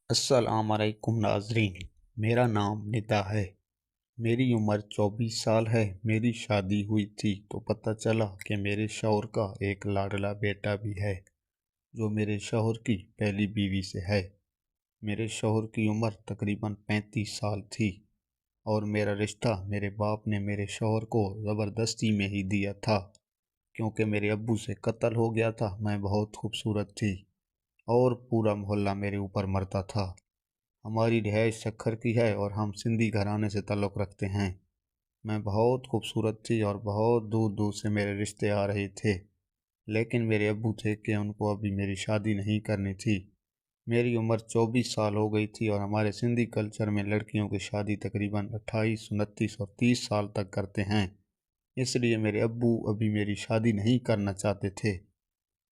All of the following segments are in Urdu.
السلام علیکم ناظرین، میرا نام ندا ہے۔ میری عمر 24 سال ہے۔ میری شادی ہوئی تھی تو پتہ چلا کہ میرے شوہر کا ایک لاڈلا بیٹا بھی ہے جو میرے شوہر کی پہلی بیوی سے ہے۔ میرے شوہر کی عمر تقریباً 35 سال تھی اور میرا رشتہ میرے باپ نے میرے شوہر کو زبردستی میں ہی دیا تھا کیونکہ میرے ابو سے قتل ہو گیا تھا۔ میں بہت خوبصورت تھی اور پورا محلہ میرے اوپر مرتا تھا۔ ہماری رہائش سکھر کی ہے اور ہم سندھی گھرانے سے تعلق رکھتے ہیں۔ میں بہت خوبصورت تھی اور بہت دور دور سے میرے رشتے آ رہے تھے، لیکن میرے ابو تھے کہ ان کو ابھی میری شادی نہیں کرنی تھی۔ میری عمر 24 سال ہو گئی تھی اور ہمارے سندھی کلچر میں لڑکیوں کی شادی تقریباً 28، 29 اور 30 سال تک کرتے ہیں۔ اس لیے میرے ابو ابھی میری شادی نہیں کرنا چاہتے تھے،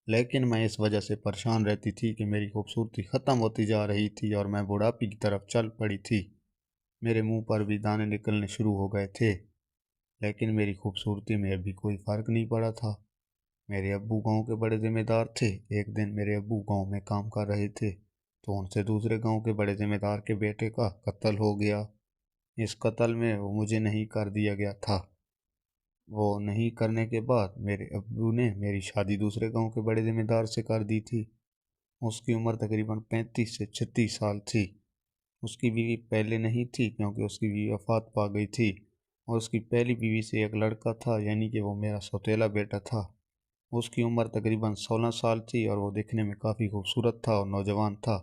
لیکن میں اس وجہ سے پریشان رہتی تھی کہ میری خوبصورتی ختم ہوتی جا رہی تھی اور میں بڑھاپے کی طرف چل پڑی تھی۔ میرے منہ پر بھی دانے نکلنے شروع ہو گئے تھے، لیکن میری خوبصورتی میں ابھی کوئی فرق نہیں پڑا تھا۔ میرے ابو گاؤں کے بڑے ذمہ دار تھے۔ ایک دن میرے ابو گاؤں میں کام کر رہے تھے تو ان سے دوسرے گاؤں کے بڑے ذمہ دار کے بیٹے کا قتل ہو گیا۔ اس قتل میں وہ مجھے نہیں کر دیا گیا تھا۔ وہ نہیں کرنے کے بعد میرے ابو نے میری شادی دوسرے گاؤں کے بڑے ذمہ دار سے کر دی تھی۔ اس کی عمر تقریباً 35 سے 36 سال تھی۔ اس کی بیوی پہلے نہیں تھی کیونکہ اس کی بیوی وفات پا گئی تھی اور اس کی پہلی بیوی سے ایک لڑکا تھا، یعنی کہ وہ میرا سوتیلا بیٹا تھا۔ اس کی عمر تقریباً 16 سال تھی اور وہ دیکھنے میں کافی خوبصورت تھا اور نوجوان تھا۔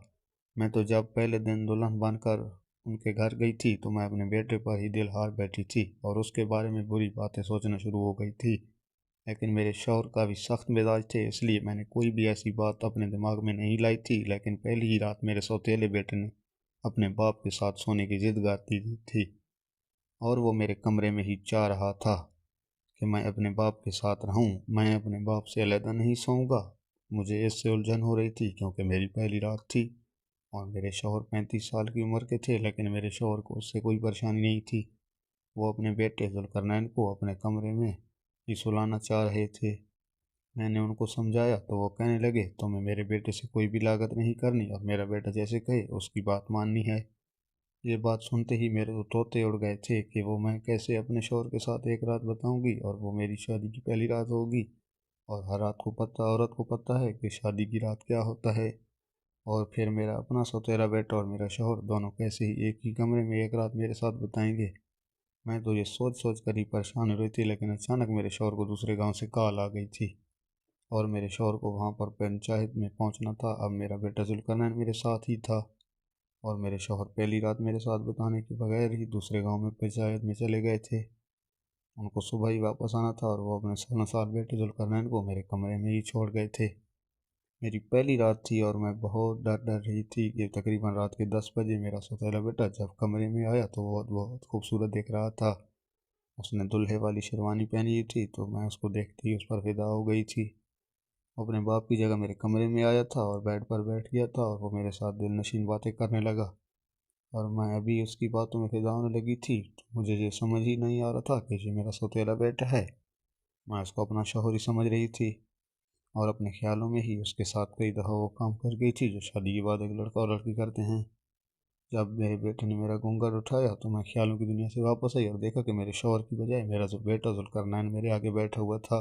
میں تو جب پہلے دن دلہن بن کر ان کے گھر گئی تھی تو میں اپنے بیٹے پر ہی دل ہار بیٹھی تھی اور اس کے بارے میں بری باتیں سوچنا شروع ہو گئی تھی، لیکن میرے شوہر کا بھی سخت مزاج تھے، اس لیے میں نے کوئی بھی ایسی بات اپنے دماغ میں نہیں لائی تھی۔ لیکن پہلی ہی رات میرے سوتیلے بیٹے نے اپنے باپ کے ساتھ سونے کی ضد کرتی تھی اور وہ میرے کمرے میں ہی چاہ رہا تھا کہ میں اپنے باپ کے ساتھ رہوں، میں اپنے باپ سے علیحدہ نہیں سوؤں گا۔ مجھے اس سے الجھن ہو رہی تھی کیونکہ میری پہلی رات تھی اور میرے شوہر 35 سال کی عمر کے تھے، لیکن میرے شوہر کو اس سے کوئی پریشانی نہیں تھی۔ وہ اپنے بیٹے ذوالقرنین کو اپنے کمرے میں ہی سلانا چاہ رہے تھے۔ میں نے ان کو سمجھایا تو وہ کہنے لگے تمہیں میرے بیٹے سے کوئی بھی لاگت نہیں کرنی اور میرا بیٹا جیسے کہے اس کی بات ماننی ہے۔ یہ بات سنتے ہی میرے تو طوطے اڑ گئے تھے کہ وہ میں کیسے اپنے شوہر کے ساتھ ایک رات بتاؤں گی، اور وہ میری شادی کی پہلی رات ہوگی، اور ہر رات کو عورت کو پتہ ہے کہ شادی کی رات کیا ہوتا ہے، اور پھر میرا اپنا سوتیلا بیٹا اور میرا شوہر دونوں کیسے ہی ایک ہی کمرے میں ایک رات میرے ساتھ بتائیں گے۔ میں تو یہ سوچ سوچ کر ہی پریشان ہو رہی تھی، لیکن اچانک میرے شوہر کو دوسرے گاؤں سے کال آ گئی تھی اور میرے شوہر کو وہاں پر پنچایت میں پہنچنا تھا۔ اب میرا بیٹا ذوالقرنین میرے ساتھ ہی تھا اور میرے شوہر پہلی رات میرے ساتھ بتانے کے بغیر ہی دوسرے گاؤں میں پنچایت میں چلے گئے تھے۔ ان کو صبح ہی واپس آنا تھا اور وہ اپنے 16 سال بیٹے ذوالقرنین کو میرے کمرے میں ہی چھوڑ گئے تھے۔ میری پہلی رات تھی اور میں بہت ڈر رہی تھی کہ تقریباً رات کے 10 بجے میرا سوتیلا بیٹا جب کمرے میں آیا تو بہت خوبصورت دیکھ رہا تھا۔ اس نے دلہے والی شیروانی پہنی ہوئی تھی تو میں اس کو دیکھتی ہی اس پر فدا ہو گئی تھی۔ اپنے باپ کی جگہ میرے کمرے میں آیا تھا اور بیڈ پر بیٹھ گیا تھا اور وہ میرے ساتھ دل نشین باتیں کرنے لگا اور میں ابھی اس کی باتوں میں فدا ہونے لگی تھی۔ مجھے یہ سمجھ ہی نہیں آ رہا تھا کہ یہ میرا سوتیلا بیٹا ہے۔ میں اس کو اپنا شوہر ہی سمجھ رہی تھی اور اپنے خیالوں میں ہی اس کے ساتھ کئی دفعہ وہ کام کر گئی تھی جو شادی کے بعد ایک لڑکا اور لڑکی کرتے ہیں۔ جب میرے بیٹے نے میرا گھونگھٹ اٹھایا تو میں خیالوں کی دنیا سے واپس آئی اور دیکھا کہ میرے شوہر کی بجائے میرا بیٹا ذوالقرنین میرے آگے بیٹھا ہوا تھا۔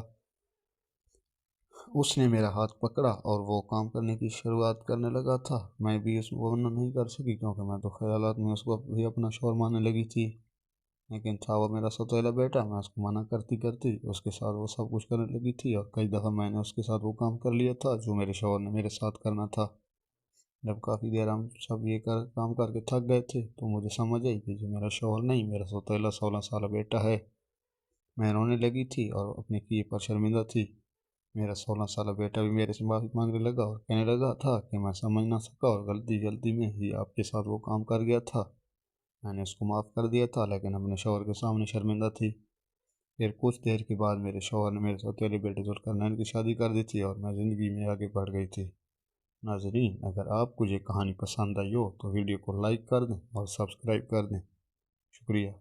اس نے میرا ہاتھ پکڑا اور وہ کام کرنے کی شروعات کرنے لگا تھا۔ میں بھی اس کو منع نہیں کر سکی کیونکہ میں تو خیالات میں اس کو بھی اپنا شوہر ماننے لگی تھی، لیکن تھا وہ میرا سوتیلا بیٹا۔ میں اس کو منع کرتی اس کے ساتھ وہ سب کچھ کرنے لگی تھی اور کئی دفعہ میں نے اس کے ساتھ وہ کام کر لیا تھا جو میرے شوہر نے میرے ساتھ کرنا تھا۔ جب کافی دیر ہم سب یہ کام کر کے تھک گئے تھے تو مجھے سمجھ آئی کہ جو میرا شوہر نہیں، میرا سوتیلا 16 سالہ بیٹا ہے۔ میں رونے لگی تھی اور اپنے کیے پر شرمندہ تھی۔ میرا 16 سالہ بیٹا بھی میرے سے معافی مانگنے لگا اور کہنے لگا تھا کہ میں سمجھ نہ سکا اور غلطی میں ہی آپ کے ساتھ وہ کام کر گیا تھا۔ میں نے اس کو معاف کر دیا تھا لیکن اپنے شوہر کے سامنے شرمندہ تھی۔ پھر کچھ دیر کے بعد میرے شوہر نے میرے سوتیلے بیٹے ذوالقرنین کی شادی کر دی تھی اور میں زندگی میں آگے بڑھ گئی تھی۔ ناظرین، اگر آپ کو یہ کہانی پسند آئی ہو تو ویڈیو کو لائک کر دیں اور سبسکرائب کر دیں۔ شکریہ۔